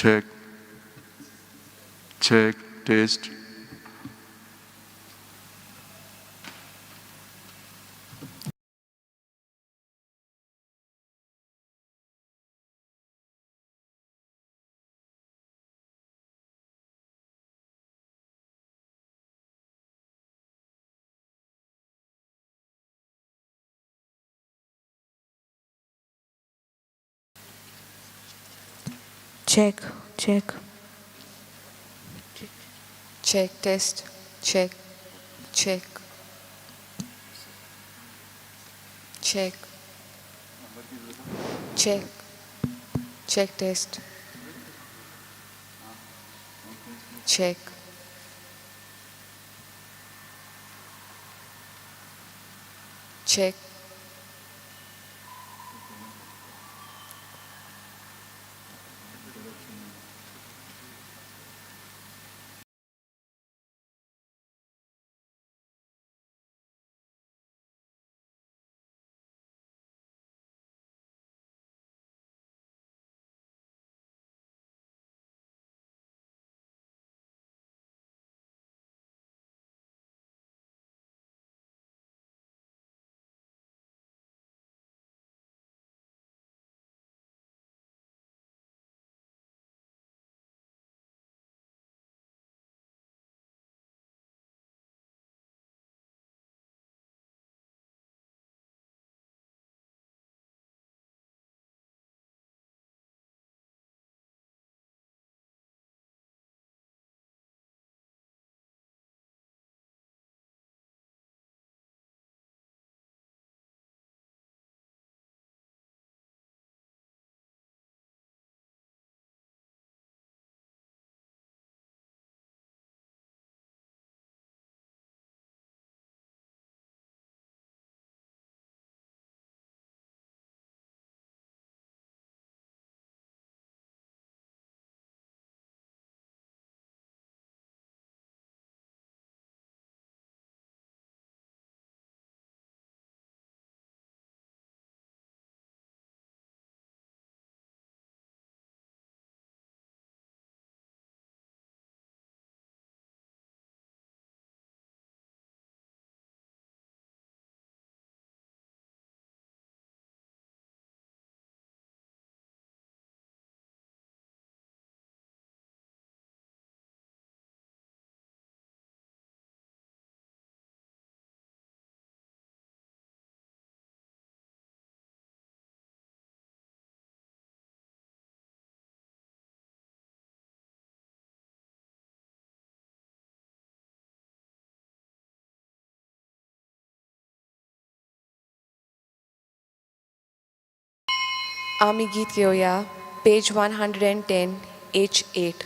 check, check, taste. Check, check. Check, test, check, check, check, check, check, test, check, check. आम्ही गीत घेऊया page 110 H8.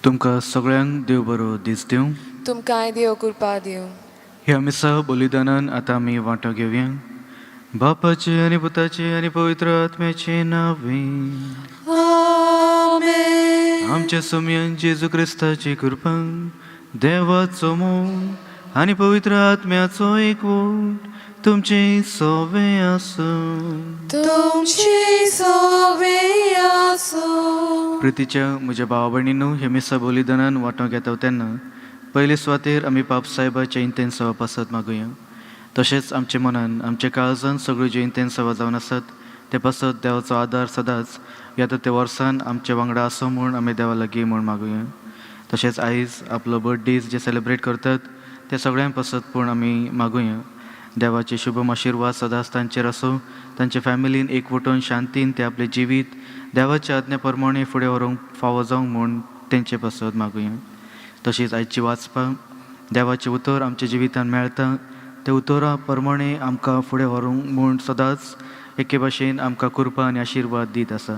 तुमकां सगळ्यांक देव बरो दीस दिवं. तुमकांय देव कृपा दिवं. ह्या मिसा बलिदानान आतां आमी वांटो घेवया. बापाचे आनी पुताचे आनी पवित्र आत्म्याचे नांवे. आमच्या सोम्यान जेजू क्रिस्ताची कृपा, देवाचो मोग आनी पवित्र आत्म्याचो एकवट तुमचे सोवे आसूं. तुमचे सोवे प्रितीच्या म्हज्या भावा भयणींनो, हे मिसा बलिदानान वांटो घेता तेन्ना पयले सुवातेर आमी बाब साहेबाच्या इंतेन सवा पासत मागुया. तशेंच आमच्या मनान आमच्या काळजान सगळ्यो ज्यो इंतेन सवा जावन आसात ते पासत देवाचो आदार सदांच येता त्या वर्सान आमच्या वांगडा आसो म्हूण आमी देवा लागीं म्हूण मागुया. तशेंच आयज आपलो बर्थडेज जे सेलिब्रेट करतात ते सगळ्यांक पासत पूण आमी मागुया. देवाचे शुभम आशिर्वाद सदांच तांचेर आसूं, तांच्या फॅमिलीन एकवटून शांतीन ते आपले जिवीत देवाच्या आज्ञे प्रमाणे फुडें व्हरूंक फावो जावंक म्हूण तेंचे पासत मागुया. तशीच आयची वाचपां देवाचें उतर आमच्या जिवितान मेळटा ते उतोरा प्रमाणे आमकां फुडें व्हरूंक म्हूण सदांच एके भाशेन आमकां कृपा आनी आशिर्वाद दीत आसा.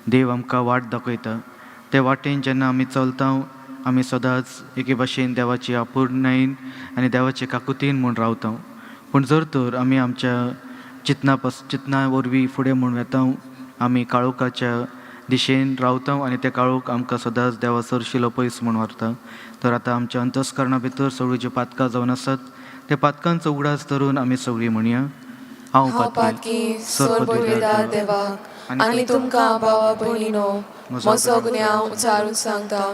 देव आमकां वाट दाखयता. ते वाटेन जेन्ना आमी चलता आमी सदांच एके भाशेन देवाची आपुर्णायेन आनी देवाचे काकुतीन म्हूण रावता. पूण जर तर आमी आमच्या चिंतना वरवीं फुडें म्हूण वेता आमी काळोखाच्या दिशेन रावता आनी ते काळोख आमकां सदांच देवा सरशिलो पयस म्हूण व्हरता. तर आतां आमच्या अंतस्करणा भितर सगळीं ज्यो पातकां जावन आसात त्या पातकांचो उगडास धरून आमी सगळीं म्हणया. हांव पातकी सोडविदार देवाक आनी तुमकां भावा भयणीनो म्हजो गुन्यांव उचारून सांगता.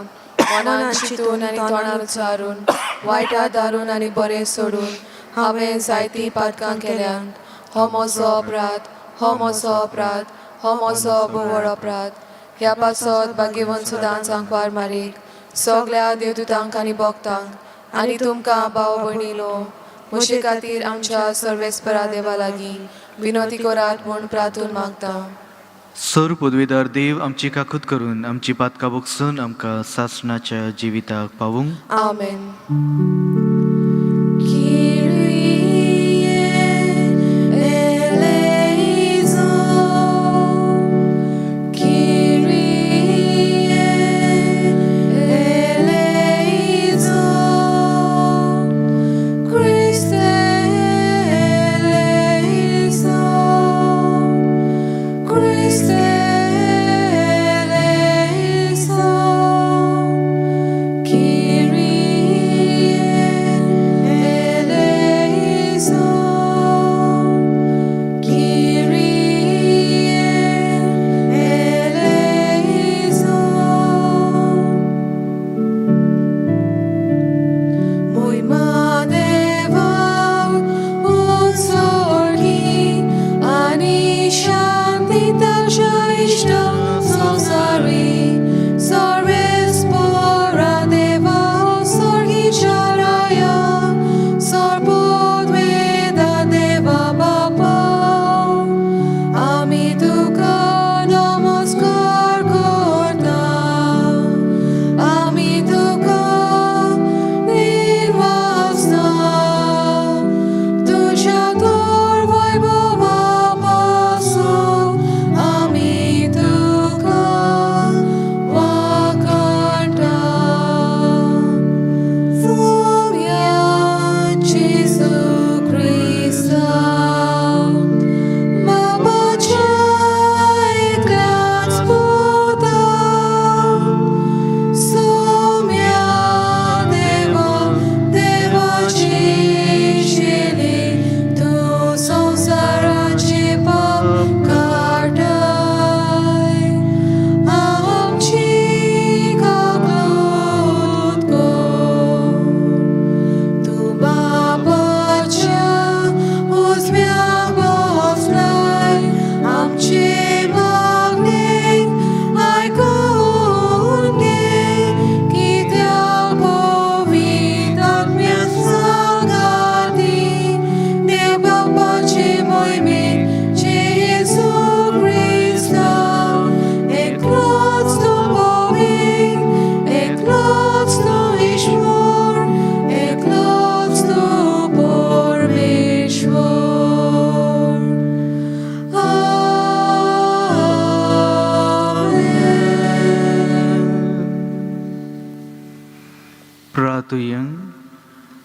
मनान चिंतून आनी तोंडार उचारून वायटा दारून आनी बरें सोडून हांवें जायतीं पातकां केल्यात. हो म्हजो अपराध, हो म्हजो अपराध, हो म्हजो बोवड अपराध. ह्या पासत भाग्यवन सुदांच आंकवार मारीक सगळ्या देवदूतांक आनी भक्तांक आनी तुमकां भाव भयणीलो म्हजे खातीर आमच्या सर्वेस्परा देवा लागीं विनोदी करात म्हूण प्रार्थून मागता. सर पदवीदार देव आमची काकूत करून आमची पातकां बोगसून आमकां सासणाच्या जिविताक पावूंक. आमेन.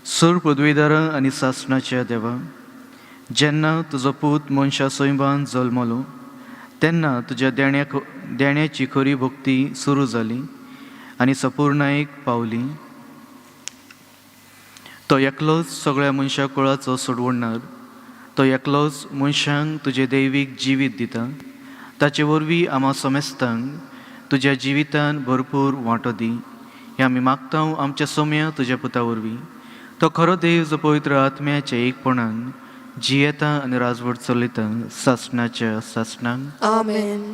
सर पदवीदारां आनी सासणाच्या देवा, जेन्ना तुजो पूत मनशा सैबान जल्मलो तेन्ना तुज्या देण्याची खरी भक्ती सुरू जाली आनी सपूर्णायेक पावली. तो एकलोच सगळ्या मनशा कुळाचो सोडवणणार. तो एकलोच मनशांक तुजें दैवीक जिवीत दिता. ताचे वरवीं आम्हा समेस्तांक तुज्या जिवितान भरपूर वांटो दी. हे आमी मागता आमच्या सौम्य तुज्या पुता वरवीं. तो खरो देव जो पवित्र आत्म्याच्या एकपणान जियेता आनी राजवट चलयता सासणाच्या सासणान. आमेन.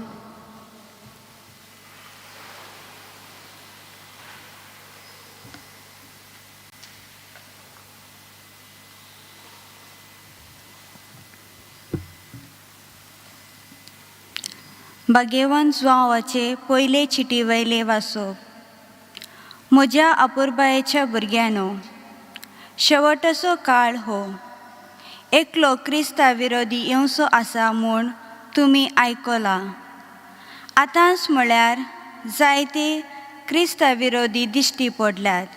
भाग्यवान जुआंवाचे पयले चिटी वयले वाचप. म्हज्या अपुरबायेच्या भुरग्यानो, शेवटचो काळ हो. एकलो क्रिस्ता विरोधी येवचो आसा म्हूण तुमी आयकलां. आतांच म्हळ्यार जायते क्रिस्ता विरोधी दिश्टी पडल्यात.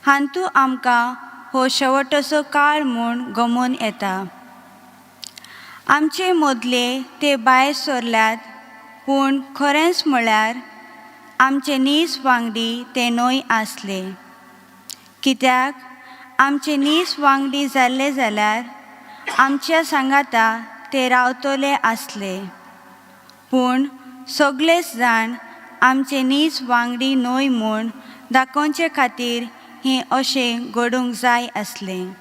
हातूंत आमकां हो शेवटचो काळ म्हूण गमून येता. आमचे मदले ते भायर सरल्यात, पूण खरेंच म्हळ्यार आमचे नीज वांगडी ते न्हय आसले. कित्याक आमचे नीज वांगडी जाल्ले जाल्यार आमच्या सांगाता ते रावतले आसले. पूण सगळेच जाण आमचे नीज वांगडी न्हय म्हूण दाखोवचे खातीर हें अशें घडूंक जाय आसलें.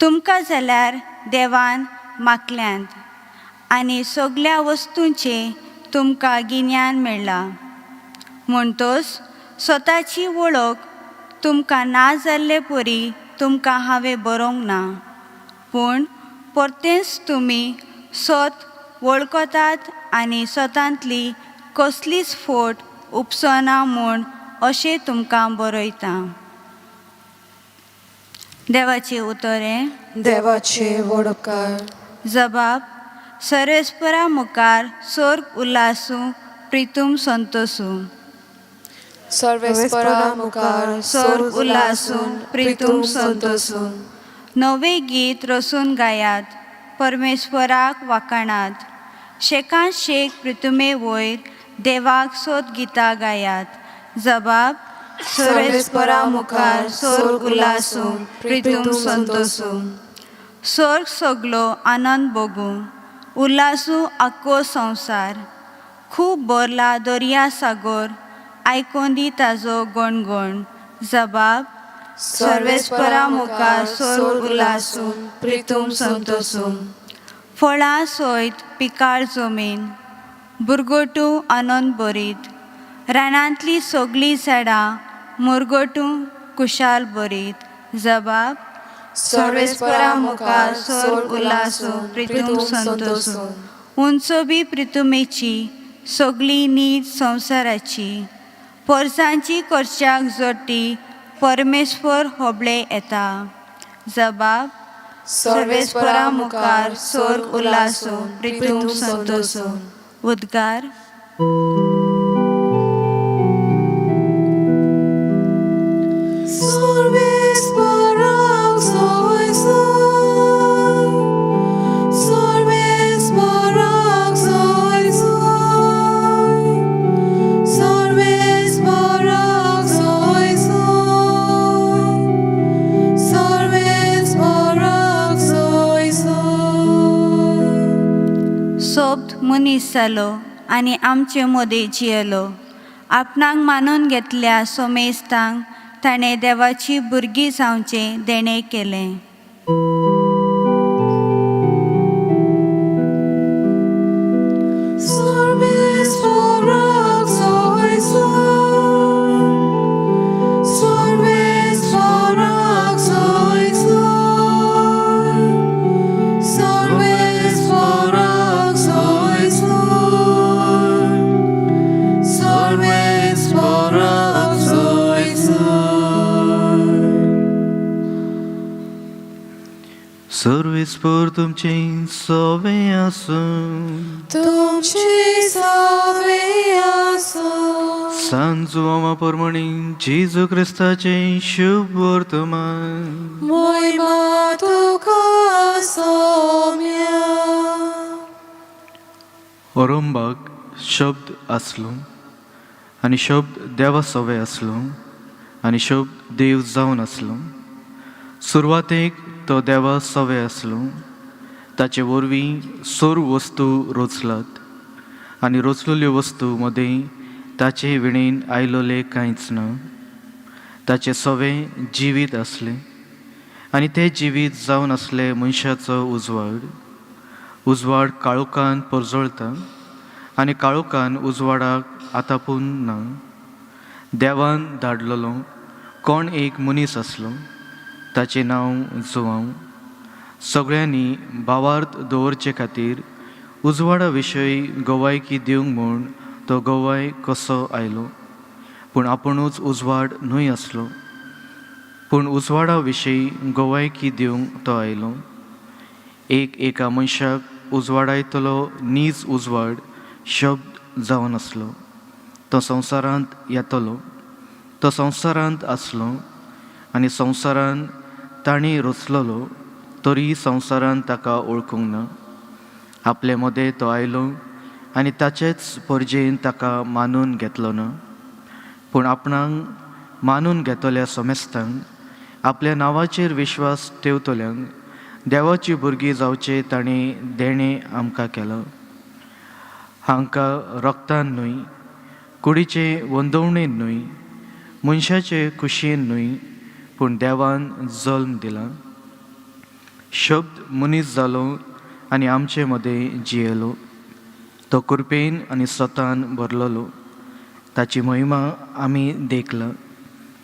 तुमकां जाल्यार देवान मागल्यांत आनी सगळ्या वस्तूंचे तुमकां गिन्यान मेळ्ळां. म्हणटच स्वताची वळख तुमकां ना जाल्ले परी तुमकां हांवें बरोवंक ना, पूण परतेंच तुमी स्वत वळखतात आनी स्वतांतली कसलीच फोट उपसना म्हूण अशें तुमकां बरयता. देवाचें उतरें. देवाचे वडकार. जबाब. सर्वेस्परा मुखार स्वर्ग उल्हासूं प्रितूम संतोसूं. सर्वेस्परा मुखार स्वर्ग उल्हासून प्रितूम संतोसून. नवे गीत रचून गायात, परमेश्वराक वाखाणात. शेकांत शेक प्रितुमे वयर देवाक सोद गितां गायात. जबाब. सर्वेस्परा मुखार स्वर्ग उल्हासून प्रितूम संतोसून. स्वर्ग सगलो आनंद भोगूं, उल्हासूं आख्खो संवसार. खूब बोरला दर्या सागोर, आयकोन दी ताजो गणगण. जबाब. सर्वेस्परा मुखार स्वर्ग उल्हासून प्रितूम संतोसून. फळां सयत पिकाळ जमीन, बुरगोटू आनंद बरीत. रानांतली सगळीं झाडां मुरगोटू कुशाल बरीत. जबाब. सर्वेस्परा मुखार स्वर्ग उल्हासून प्रितूम संतोसून. उंचो बी प्रितुमेची सगळी नीज संवसाराची. परसांची करच्याक जोडटी परमेश्वर होबळे येता. जबाब. सर्वेस्परा मुखार स्वर्ग उल्हासून प्रितूम संतोसून. उद्गार. सोबत मनीस जालो आनी आमचे मदीं जियेलो. आपणाक मानून घेतल्या सोमेस्तांक ताणें देवाची भुरगीं जावचें देणें केलें. सर्वेस्पर तुमचे सवे आसूं. तुमचे सवे आसूं. सांजुवा परमणी जेजू क्रिस्ताचे शुभ वर्तमान. महिमा तुका सौम्या. अरंभाक शब्द आसलो आनी शब्द देवा सवे आसलो आनी शब्द देव जावन आसलो. सुरवातेक तो देवा सवे आसलो. ताचे वरवीं सर्व वस्तू रचलात. आनी रचलेल्यो वस्तू मदीं ताचे विणेन आयलोले कांयच ना. ताचे सवे जिवीत आसले आनी ते जिवीत जावन आसले मनशाचो उजवाड काळोखान परजळता आनी काळोखान उजवाडाक आतापून ना. देवान धाडलेलो कोण एक मनीस आसलो, ताचें नांव जोआंव. सगळ्यांनी भावार्थ दवरचे खातीर उजवाडा विशयी गवायकी दिवंक म्हूण तो गवाय कसो आयलो. पूण आपुणूच उजवाड न्हय आसलो, पूण उजवाडा विशयी गवायकी दिवंक तो आयलो. एका मनशाक उजवाडायतलो नीज उजवाड शब्द जावन आसलो. तो संवसारांत येतलो, तो संवसारांत आसलो आनी संवसारान ताणी रचलेलो, तरी संवसारान ताका ओळखूंक ना. आपले मदें तो आयलो आनी ताचेच परजेन ताका मानून घेतलो ना. पूण आपणाक मानून घेतल्या समेस्तांक आपल्या नांवाचेर विश्वास ठेवतल्यांक देवाची भुरगीं जावचे ताणें देणें आमकां केलां. हांकां रक्तान न्हय, कुडीचे वंदवणेन न्हय, मनशाचे खुशयेन न्हय, पूण देवान जल्म दिला. शब्द मनीस जालो आनी आमचे मदें जियेलो. तो कृपेन आनी सतान भरलेलो. ताची महिमा आमी देखला.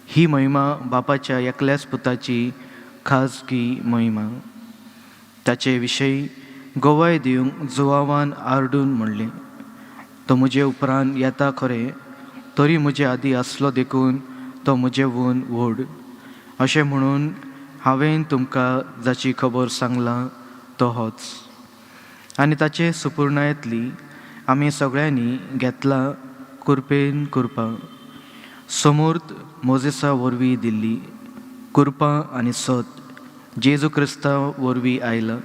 ही महिमा बापाच्या एकल्याच पुताची खाजगी महिमा. ताचे विशयी गवाय दिवंक जोआवान आरडून म्हणलें, तो म्हजे उपरांत येता खरें, तरी म्हजे आदीं आसलो देखून तो म्हजेवून व्हड. अशें म्हणून हांवें तुमकां जाची खबर सांगलां तो होच. आनी ताचे सुपूर्णायेंतली आमी सगळ्यांनी घेतला कुरपेन कुरपा. समूर्त मोजेसा वरवीं दिल्ली कुरपा आनी सत जेजू क्रिस्ता वरवीं आयला.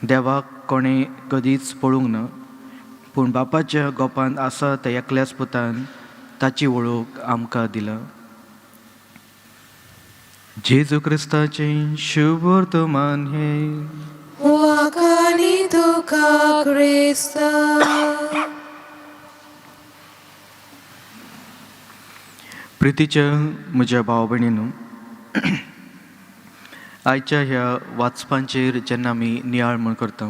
देवाक कोणें कधीच पळोवंक ना, पूण बापाच्या गोपांत आसा त्या एकल्याच पुतान ताची वळख आमकां दिला. जेजू क्रिस्ताचें शुभ वर्तमान हे वाकानी तुका क्रिस्ता. प्रितीच्या म्हज्या भाव भयणीनो, आयच्या ह्या वाचपांचेर जेन्ना आमी नियाळ म्हण करता,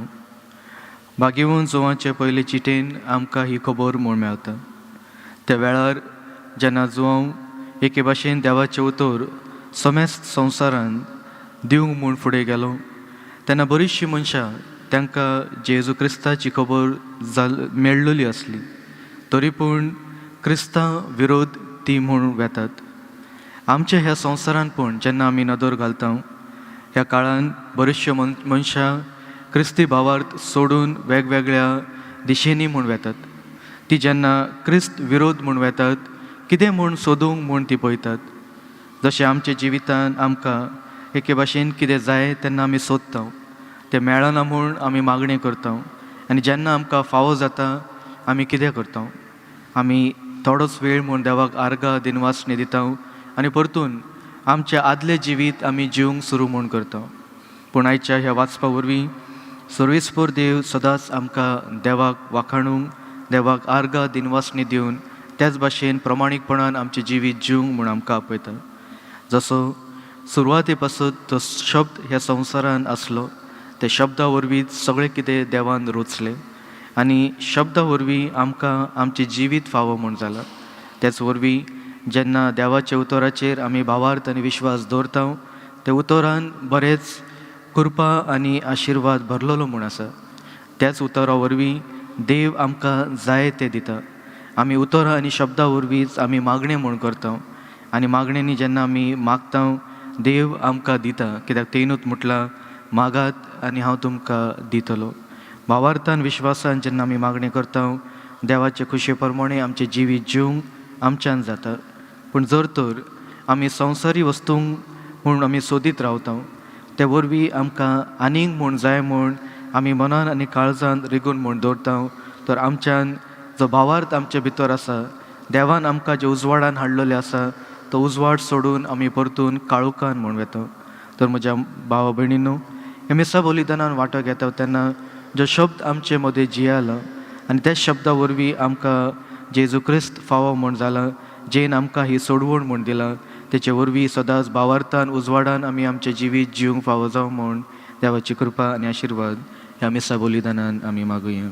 भाग्यवन जोआंचे पयले चिटेन आमकां ही खबर म्हूण मेळटा. त्या वेळार जेन्ना जोआंव एके भाशेन देवाचे उतर समेस्त संवसारान दिवंक म्हूण फुडें गेलो, तेन्ना बरीचशीं मनशां तांकां जेजू क्रिस्ताची खबर मेळ्ळली आसली, तरी पूण क्रिस्तां विरोध ती म्हूण वेतात. आमच्या ह्या संवसारान पूण जेन्ना आमी नदर घालता, ह्या काळान बऱ्योचश्यो मनशां क्रिस्ती भावार्थ सोडून वेगवेगळ्या दिशेनी म्हूण वेतात. ती जेन्ना क्रिस्त विरोध म्हूण वेतात, कितें म्हूण सोदूंक म्हूण ती पळयतात. जशें आमच्या जिवितान आमकां एके भाशेन कितें जाय तेन्ना आमी सोदता, तें मेळना म्हूण आमी मागणी करता. आनी जेन्ना आमकां फावो जाता आमी कितें करता, आमी थोडोच वेळ म्हूण देवाक आर्गां दिनवासणी दिता आनी परतून आमचें आदलें जिवीत आमी जिवंक सुरू म्हूण करता. पूण आयच्या ह्या वाचपा वरवीं सर्वेस्पर देव सदांच आमकां देवाक वाखाणूंक, देवाक आर्गां दिनवासणी दिवन त्याच भाशेन प्रमाणीकपणान आमचें जिवीत जिवंक म्हूण आमकां आपयता. जसो सुरवाते पासून तो शब्द ह्या संवसारान आसलो, त्या शब्दा वरवींच सगळें कितें देवान रचलें आनी शब्दा वरवीं आमकां आमचें जिवीत फावो म्हूण जालां. त्याच वरवीं जेन्ना देवाच्या उतराचेर आमी भावार्थ आनी विश्वास दवरता, त्या उतरान बरेच कृपा आनी आशिर्वाद भरलेलो म्हूण आसा. त्याच उतरा वरवीं देव आमकां जाय तें दिता. आमी उतरां आनी शब्दा वरवींच आमी मागणें म्हूण करता आनी मागणेंनी जेन्ना आमी मागता, देव आमकां दिता. कित्याक तेणूच म्हटलां, मागात आनी हांव तुमकां दितलो. भावार्थान विश्वासान जेन्ना आमी मागणी करता, देवाचे खुशे प्रमाणे आमचें जिवीत जिवंक आमच्यान जाता. पूण जर तर आमी संवसारी वस्तूंक म्हूण आमी सोदीत रावता, ते वरवीं आमकां आनीक म्हूण जाय म्हूण आमी मनान आनी काळजांत रिगून म्हूण दवरता, तर आमच्यान जो भावार्थ आमचे भितर आसा, देवान आमकां जे उजवाडान हाडलेले आसा, तो उजवाड सोडून आमी परतून काळोखान म्हूण वेता. तर म्हज्या भावा भयणींनो, हे मिसा बलिदानान वांटो घेता तेन्ना जो शब्द आमचे मदें जियेला, आनी त्याच शब्दा वरवीं आमकां जेजू क्रिस्त फावो म्हूण जाला, जेन आमकां ही सोडवण म्हूण दिला, तेचे वरवीं सदांच भावार्थान उजवाडान आमी आमचें जिवीत जिवंक फावो जावं म्हूण देवाची कृपा आनी आशिर्वाद ह्या मिसा बलिदानान आमी मागुया.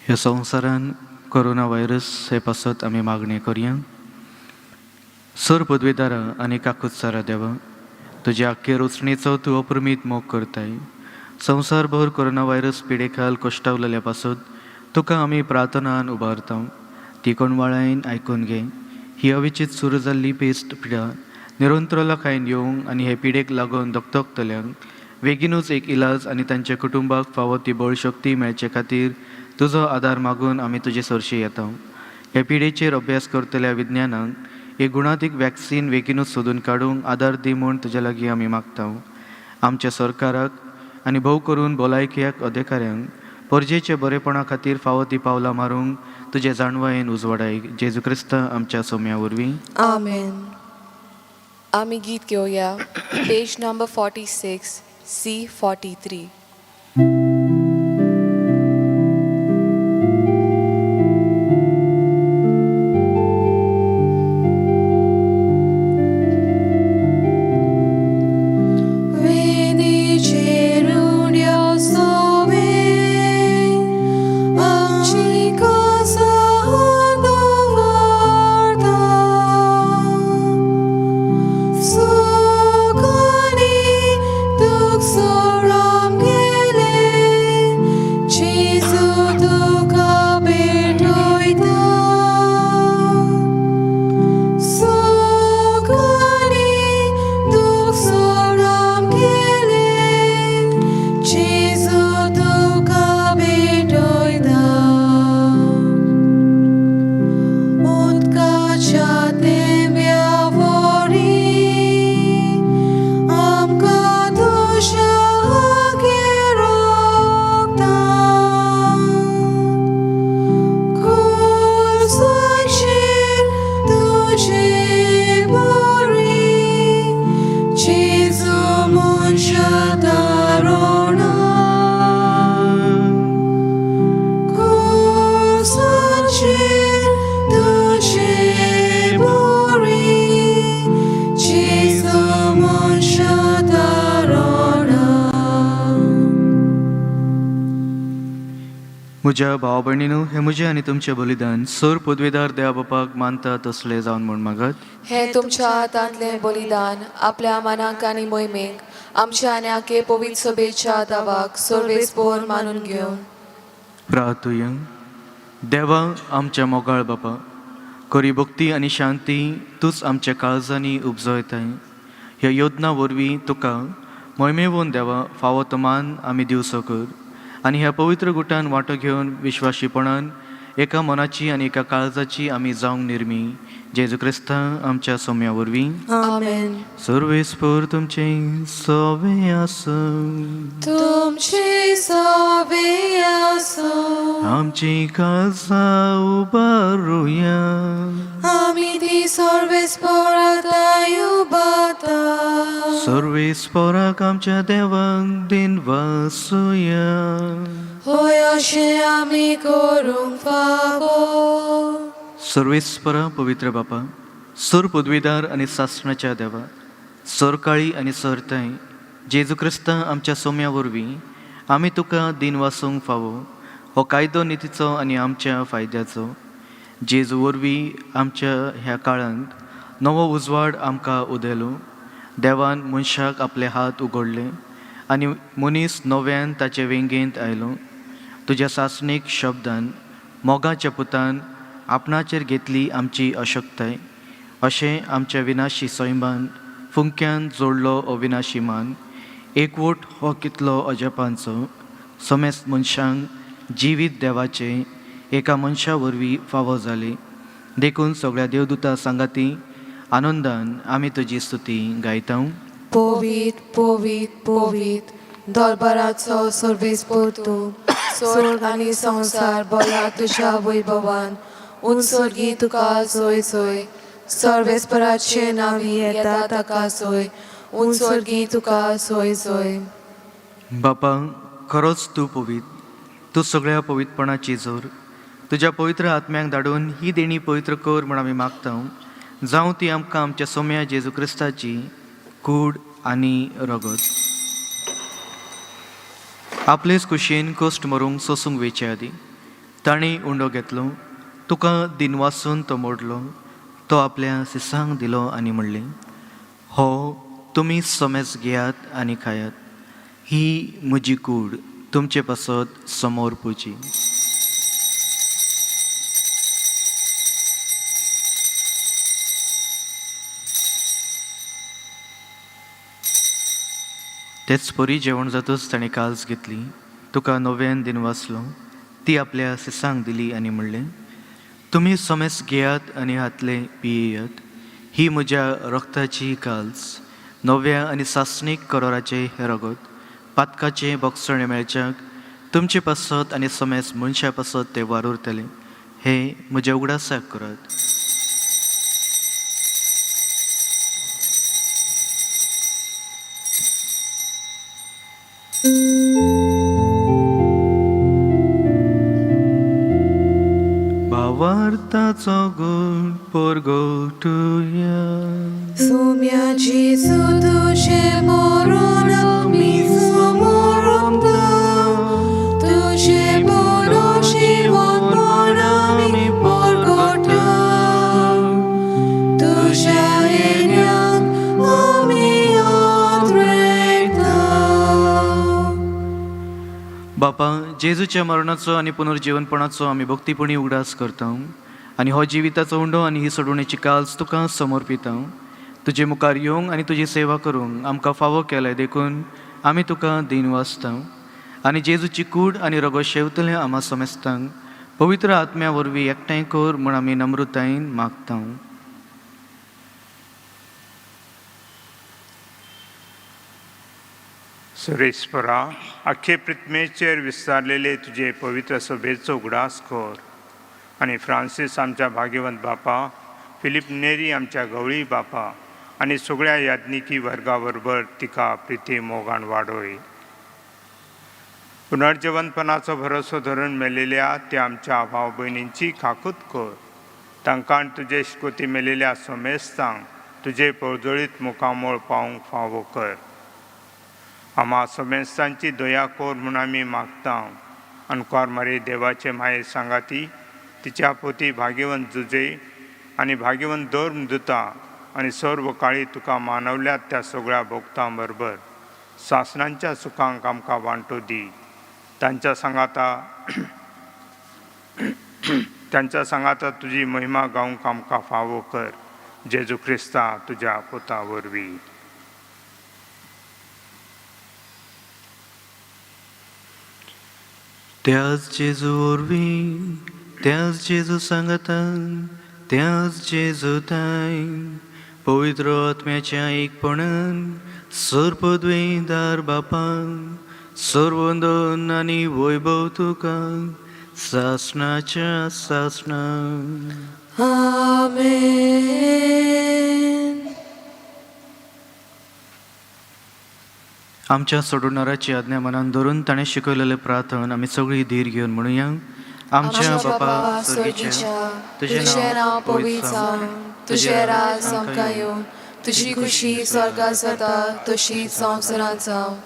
ह्या संवसारान कोरोना व्हायरस हे पासत आमी मागणी करया. सर पदवीदारा आनी काकुत्सारा देवा, तुज्या आख्खे रचणेचो तूं अप्रमीत मोग करताय. संवसारभर कोरोना व्हायरस पिडेखाल कश्टावलेल्या पासत तुका आमी प्रार्थनान उबारता. ती कोणवाळायन आयकून घे. ही अविचित सुरू जाल्ली पेस्ट पिडा निरंतरलाखायन येवंक आनी हे पिडेक लागून दगदगतल्यांक बेगीनूच एक इलाज आनी तांच्या कुटुंबाक फावो ती बळशक्ती मेळचे खातीर तुजो आदार मागून आमी तुजे सरशी येता. ह्या पिडेचेर अभ्यास करतल्या विज्ञानाक एक गुणातीक वॅक्सीन बेगीनूच सोदून काडूंक आदार दी म्हूण तुजे लागीं आमी मागता. आमच्या सरकाराक आनी भोव करून भलायकेक अधिकाऱ्यांक परजेचे बरेपणा खातीर फावो ती पावलां मारूंक तुजे जाणवायेन उजवाडाय. जेजू क्रिस्ता आमच्या सोम्या वरवीं. आमेन. आमी गीत घेवया. Page number 46, C43. म्हज्या भावा भयणीनो, हे म्हजें आनी तुमचें बलिदान सर पदवीदार देवा बापाक मानता तसलें जावन म्हूण मागत. हे तुमच्या हातांतलें बलिदान आपल्या मनाक आनी मोहिमेक आमच्या आनी आखे पवित्र सभेच्या दावाक सर्वेस्पोर मानून घेवन प्रार्थुया. देवा आमच्या मोगाळ बापा, खरी भक्ती आनी शांती तूंच आमच्या काळजांनी उपजयताय. ह्या योजना वरवीं तुका मोहिमेवून देवा फावो तो मान आमी दिवचो कर आनी ह्या पवित्र गुटान वांटो घेवन विश्वासीपणान एका मनाची आनी एका काळजाची आमी जावंक निर्मी. जेजू क्रिस्ता आमच्या सोम्या वरवीं. आमेन. सर्वेस्पर तुमचे सवे आसूं, तुमचे सवे आसूं, आमची काळजां उबारुया, आमी ती सर्वेस्पराक उबारता. सर्वेस्पराक आमच्या देवाक दिनवासुया. होय अशें आमी करूंक फावो. सर्वेस्परा पवित्र बापा, सर पदवीदार आनी सासणाच्या देवा, सरकाळी आनी सरताय जेजू क्रिस्ता आमच्या सोम्या वरवीं आमी तुका दिन वासूंक फावो. हो कायदो नितीचो आनी आमच्या फायद्याचो. जेजू वरवीं आमच्या ह्या काळांत नवो उजवाड आमकां उदेलो. देवान मनशाक आपले हात उगडले आनी मनीस नव्यान ताचे वेंगेंत आयलो. तुज्या सासणीक शब्दान मोगाच्या पुतान आपणाचेर घेतली आमची अशक्ताय. अशें आमच्या विनाशी सैमान फुंक्यान जोडलो अविनाशी मान. एकवट हो कितलो अजपांचो. समेस्त मनशांक जिवीत देवाचे एका मनशा वरवीं फावो जाले. देखून सगळ्या देवदूतां सांगाती आनंदान आमी तुजी स्तुती गायता. पोवीत पोवीत पोवीत दरबाराचो सर्वेस्पोर तूं. स्वर्ग आनी संवसार भला तुज्या वैभवान. उंचर्गी तुका सोय सोय. सर्वेस्पराचे नावी येता ताका सोय. उंच स्वर्गी तुका सोय सोय. बापा, खरोच तूं पवित्र, तूं सगळ्या पवित्रपणाची जोर. तुज्या पवित्र आत्म्याक धाडून ही देणी पवित्र कर म्हण आमी मागता. जावं ती आमकां आमच्या सोम्या जेजू क्रिस्ताची कूड आनी रगत. आपलेच कुशीन कश्ट मरूंक सोसूंक वेचे आदी ताणी उंडो घेतलो, तुका दिनवासून तो मोडलो, तो आपल्या सिसांक दिलो आनी म्हणलें, हो तुमी सोमेस घेयात आनी खायात, ही म्हजी कूड तुमचे पासत समोर पुजी. तेच परी जेवण जातूच ताणें काल्स घेतली, तुका नव्यान दिन वाचलो, ती आपल्या सिसांक दिली आनी म्हणलें, तुमी सोमेस घेयात आनी हातले पियेयात, ही म्हज्या रक्ताची काल्स, नव्या आनी सासणीक करोराचे हे रगत, पातकाचे बोगसणे मेळच्याक तुमचे पासत आनी सोमेस मनशा पासत ते वारुरतले, हे म्हज्या उगडासाक करात. भावार्थाचो गूण परगोटुया. सोम्याची तुझे मरण आमी समोर तुझे बरो जीवन आमी परगोटा. तुझ्या येण्याक आमी आद्रेता. बापा, जेजूच्या मरणाचो आनी पुनर्जीवनपणाचो आमी भक्तीपणी उगडास करता आनी हो जिविताचो उंडो आनी ही सोडवणेची काल्स तुका समर्पिता. तुजे मुखार येवंक आनी तुजी सेवा करूंक आमकां फावो केलाय देखून आमी तुका दिन वाचता आनी जेजूची कूड आनी रगत शेवतले आमा समेस्तांक पवित्र आत्म्या वरवीं एकठांय कर म्हूण आमी नम्रतायेन मागता. सुरेस्परा, अख्खे पृथ्वीचेर विस्तारलेले तुझे पवित्र सभेचो उगडास कर आनी फ्रांसीस आमच्या भाग्यवंत बापा, फिलीप नेरी आमच्या गवळी बापा आनी सगळ्या याज्ञिकी वर्गा बरोबर तिका प्रिती मोगान वाडोय. पुनर्जीवनपणाचो भरोसो धरून मेलेल्या त्या आमच्या भाव भयणींची खाकूत कर. तांकां तुजे इश्कोती मेलेल्या सोमेस्तांक तुजे पळजळीत मुखामोळ पावूंक फावो कर. आम्हा सोमेस्तांची दया कोर म्हूण आमी मागता. अनकार मारी देवाचे माये सांगाती, तिच्या पोती भाग्यवंत जुजे आनी भाग्यवंत धर्म दुता आनी सर्व काळी तुका मानवल्यात त्या सगळ्या भक्तां बरोबर सासणांच्या सुखांक आमकां वांटो दी. त्यांच्या सांगाता तुजी महिमा गावंक आमकां फावो कर. जेजू क्रिस्ता तुज्या पोता वरवीं. त्याच जेजू वरवीं, त्याच जेजू सांगतान, त्याच जेजू ताईन, पवित्र आत्म्याच्या एकपणान, सर्पद्वेदार बापान, सर्वंदन आनी वैभव तुका, सासणाच्या सासणान. आमेन. आमच्या सोडवणाराची आज्ञा मनान धरून ताणें शिकयलेले प्रार्थन आमी सगळीं धीर घेवन म्हणुया. आमच्या बापा स्वर्गीच्या, तुझे नाव पवित्र जावं, तुझे राज आमकां येवं, तुजी खुशी स्वर्गात जाता तशीच संवसारांत जावं.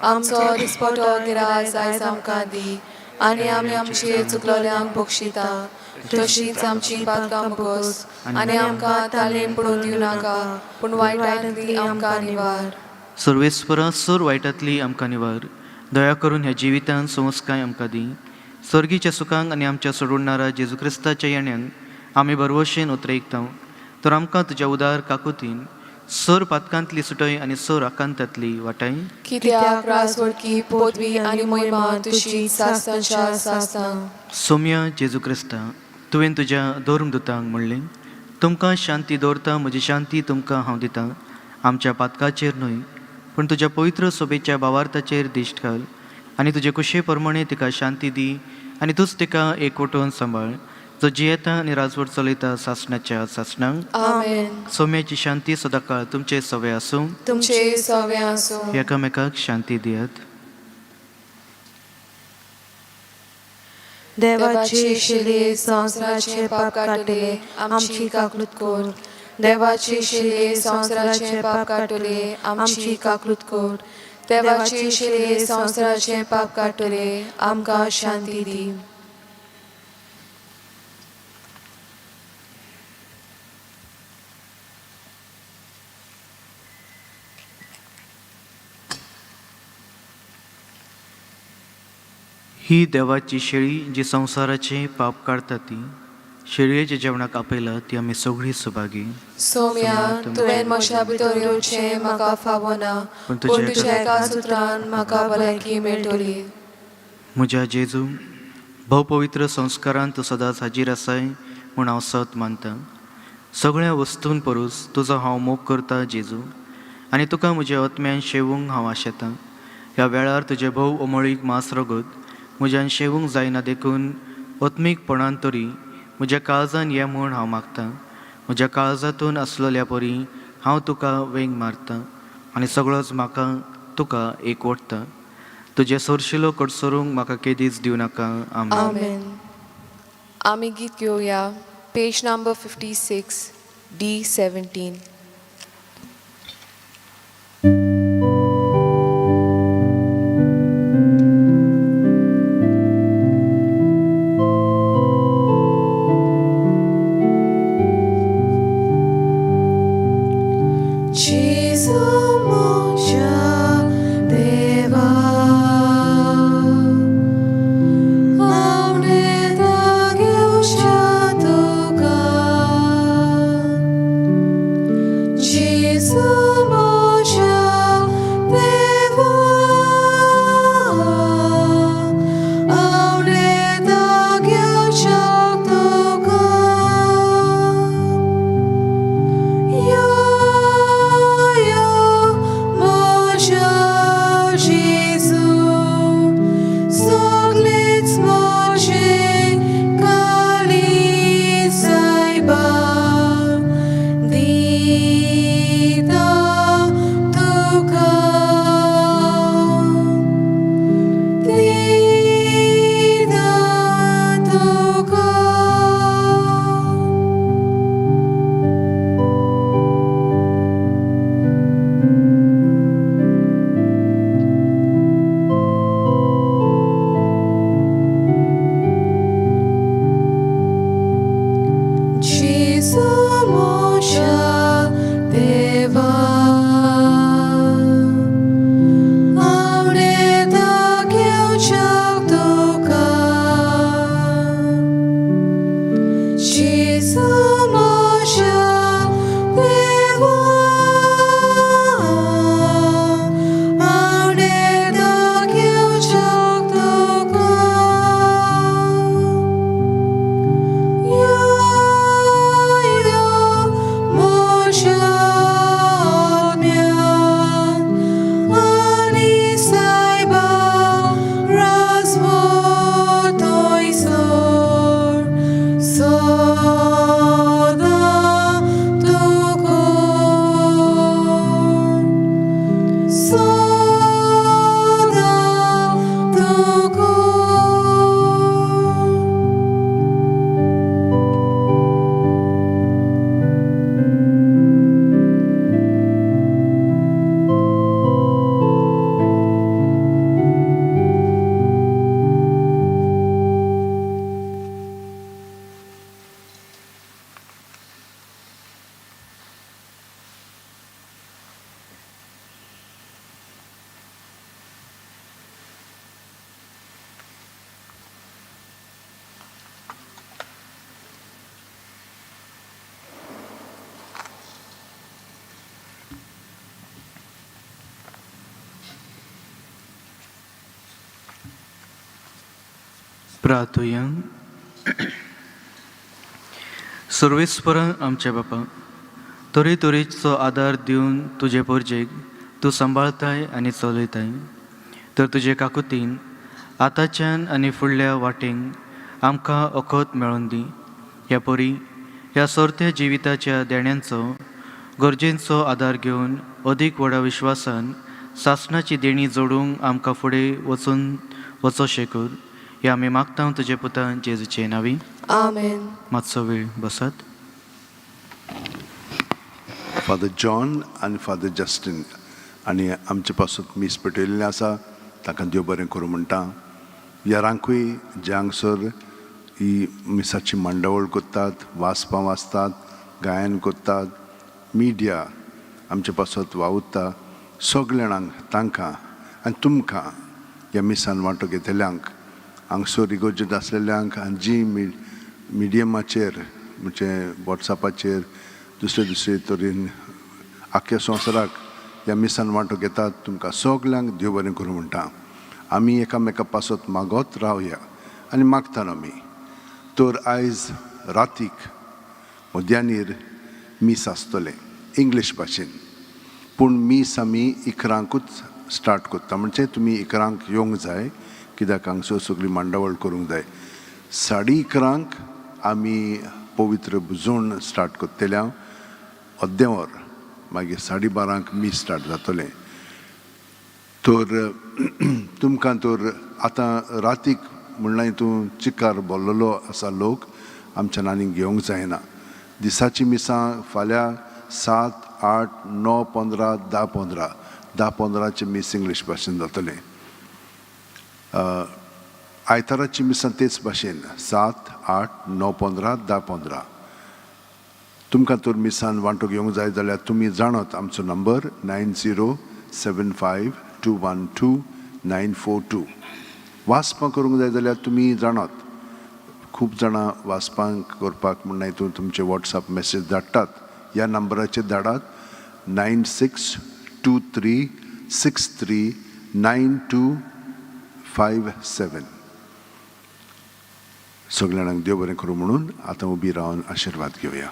आमचो दिसपटो गिराय आयज आमकां दी आनी आमी आमचे चुकलोल्यांक बक्षिता तशीच आमची पातकां बगोस आनी आमकां ताळें पडून दिवं नाका पूण वायटांतली आमकां निवार. सर्वेस्परा सर वायटांतली आमकां निवार. दया करून ह्या जिवितांत संस्काय आमकां दी. सर्गीच्या सुखांक आनी आमच्या सोडवणारा जेजू क्रिस्ताच्या येण्याक आमी बरवशेन उतरयता. तर आमकां तुज्या उदार काकुतीन सर पातकांतली सुटय आनी सर आकांतांतली वाटाय. कित्याक राजवडकी पदवी आनी महिमा तुजी सासणांच्या सासणां. सोम्या जेजू क्रिस्ता, तुवें तुज्या धर्मदुतांक म्हणलें, तुमकां शांती दवरता, म्हजी शांती तुमकां हांव दितां. आमच्या पातकाचेर न्हय पूण तुज्या पवित्र सोबेच्या भावार्थाचेर दिश्ट घाल आनी तुजे कुशे प्रमाणे तिका शांती दी आनी तूच तिका एकवटून सांबाळ. जो जियेता आनी राजवट चलयता सासणाच्या सासणांक आमेन. सोम्याची शांती सदाकाळ तुमचे सवे आसूं. तुमचे सवे आसूं. एकामेकाक शांती दियात. देवाची शिले संवसाराचे पाप काटले आमची काकलूत कोर. देवाची शिले संवसाराचे पाप काटले आमची काकलूत कोर. देवाची शिले संवसाराचे पाप काटले आमकां शांती दी. ही देवाची शेळी जी संवसाराचे पाप काढता ती शेळयेच्या जेवणाक आपयला ती आमी सगळीं सुभागी. सोम्या तुवें म्हज्या भितर येवचें म्हाका फावना, पूण पूण तुज्या एका सुत्रान म्हाका भलायकी मेळटली. म्हज्या जेजू, भोव पवित्र संस्कारान तूं सदांच हाजीर आसाय म्हूण हांव सत मानतां. सगळ्या वस्तून परूस तुजो हांव मोग करता जेजू, आनी तुका म्हज्या आत्म्यान शेवूंक हांव आशेतां. ह्या वेळार तुजे भोव अमळीक मास रगत म्हज्यान शेवूंक जायना देखून आत्मीकपणान तरी म्हज्या काळजान ये म्हूण हांव मागतां. म्हज्या काळजांतून आसलेल्या परी हांव तुका वेंग मारतां आनी सगळोच म्हाका तुका एक ओडटा. तुजे सरशिलो कडसरूंक म्हाका केदीच दिवं नाका. आमेन. आमेन. आमी गीत घेवया. Page number 56 D17. प्रार्थुया. सर्वेस्परा आमच्या बापा, तरेतरेचो आदार दिवन तुजे परजेक तूं सांबाळताय आनी चलयताय. तर तुजे काकुतीन आतांच्यान आनी फुडल्या वाटेक आमकां अखत मेळोवन दी. ह्या परी ह्या सर्त्या जिविताच्या देण्यांचो गरजेंचो आदार घेवन अदीक व्हडा विश्वासान सासणाची देणी जोडूंक आमकां फुडें वचोशें कर. हे आमी मागता तुजे पुतान जेजूचे नांवी. आमेन. मातसो वेळ बसात. फादर जॉन आनी फादर जस्टीन आनी आमचे पासून मीस पेटयल्लें आसा ताका देव बरें करूं म्हणटा. यारांकूय जे हांगसर ही मिसाची मांडावळ करतात, वाचपां वाचतात, गायन करतात, मिडिया आमचे पासत वावुरता, सगळे जाणांक तांकां आनी तुमकां ह्या मिसान वांटो घेतल्यांक, हांगसर इगोर्जेंत आसलेल्यांक आनी जी मिडियमाचेर म्हणजे वॉट्सॅपाचेर दुसरे तरेन आख्या संवसाराक ह्या मिसान वांटो घेतात, तुमकां सगल्यांक देव बरें करूं म्हणटा. आमी एकामेका पासत मागोत रावया आनी मागतात आमी. तर आयज रातीक मध्यानीर मीस आसतलें इंग्लीश भाशेन, पूण मीस आमी 11ंकूच स्टार्ट करता. म्हणजे तुमी 11ंक येवंक जाय, कित्याक हांगसर सगळी मांडावळ करूंक जाय. 11:30 आमी पवित्र बुजोवन स्टार्ट करतल्या. अद्देवर मागीर 12:30 मीस स्टार्ट जातलें. तर तुमकां तर आतां रातीक म्हणल्यार हितून चिकार भरलेलो आसा लोक, आमच्या आनीक घेवंक जायना. दिसाची मिसां फाल्यां 7, 8, 9, 15, 10, 10 मीस इंग्लीश भाशेन जातलें. आयताराची मिसां तेच भाशेन 7, 8, 9, 15, 10. तुमकां तर मिसान वांटो घेवंक जाय जाल्यार तुमी जाणत आमचो नंबर 9075212942. वाचपां करूंक जाय जाल्यार तुमी जाणत, खूब जाणां वाचपां करपाक म्हणून हितून तुमचे वॉट्सॅप मॅसेज धाडटात. ह्या नंबराचेर धाडात 9623639257. सगळ्या जाणांक देव बरें करूं म्हणून आतां उबी रावन आशिर्वाद घेवया.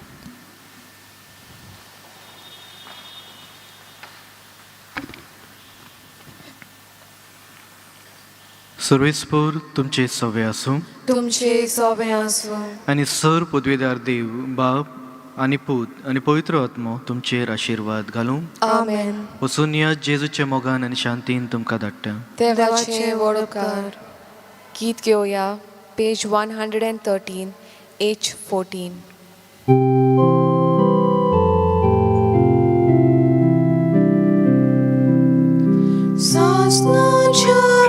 सर्वेस्पोर तुमचे सवे आसूं तुमचे सोबे आसूं आनी सर पदवीदार देव बाप आनी पूत आनी पवित्र आत्मो तुमचेर आशिर्वाद घालूं. आमेन. वचून या जेजूच्या मोगान आनी शांतीन तुमकां धाडटा. देवाचे वडोवकार. गीत घेवया पेज 113 H14. सासनाच्या